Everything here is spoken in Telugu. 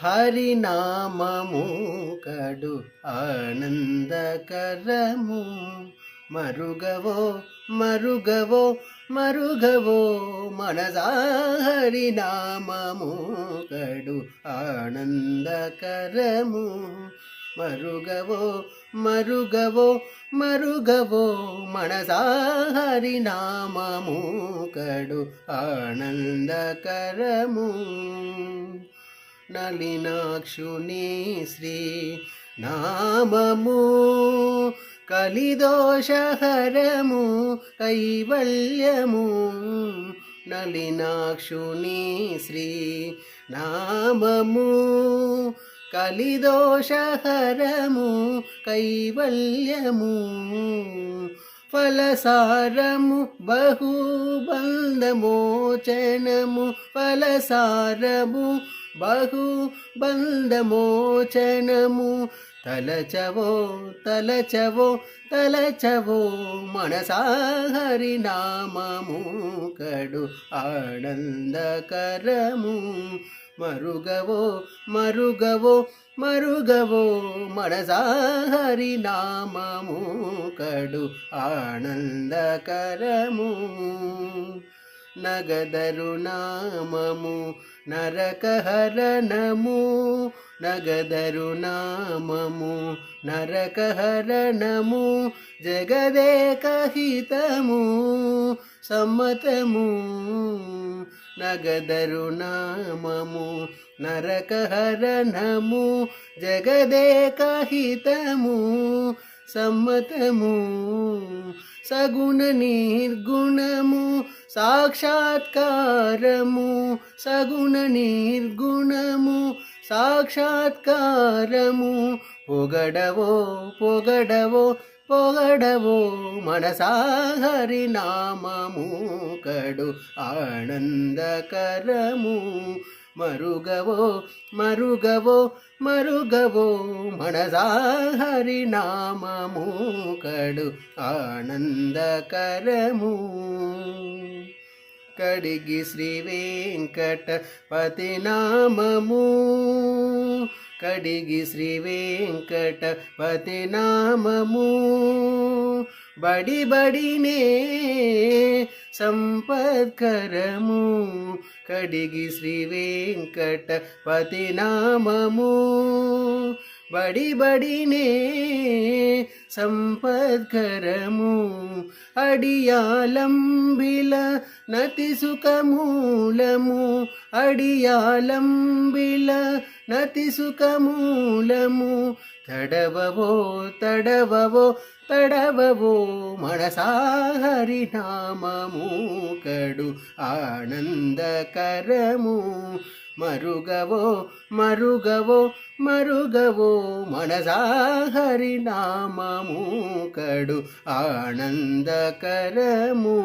హరినామము కడు ఆనందకరము. మరుగవో మరుగవో మరుగవో మనసా, హరినామము కడు ఆనందకరము. మరుగవో మరుగవో మరుగవో మనసా, హరినామము కడు ఆనందకరము. నలినాక్షుని శ్రీ నామము కలిదోషహరము కైవల్యము. నలినాక్షుని శ్రీ నామము కలిదోషహరము కైవల్యము. ఫలసారము బహుబంధమోచనము. ఫలసారము బహుబంధమోచనము. తలచవో తలచవో తలచవో మనసా, హరినామము కడు ఆనందకరము. మరుగవో మరుగవో మరుగవో మనసా, హరినామము కడు ఆనందకరము. నగదరు నామము నరకహరణము. నగదరు నామము నరకహరణము. జగదేకహితము సమ్మతము. నగదరు నామము నరకహరణము. జగదేకహితము సమ్మతము. సగుణ నిర్గుణము సాక్షాత్కారము. సగుణ నిర్గుణము సాక్షాత్కారము. పొగడవో పొగడవో పొగడవో మనసా, హరినామము కడు ఆనందకరము. మరుగవో మరుగవో మరుగవో మనసా, హరినామము కడు ఆనందకరము. కడిగి శ్రీ వెంకటపతి నామము. కడిగి శ్రీ వెంకటపతి నామము. బడి బడినే సంపత్కరము. కడిగి శ్రీ వెంకటపతి నామము. బడి బడినే సంపత్కరము. అడియాలంబిల నతి సుఖమూలము. అడియాలంబిల నతి సుఖమూలము. తడవవో తడవవో తడవవో మనసా, హరినామము కడు ఆనందకరము. మరుగవో మరుగవో మరుగవో మనసా, హరినామము కడు ఆనందకరము.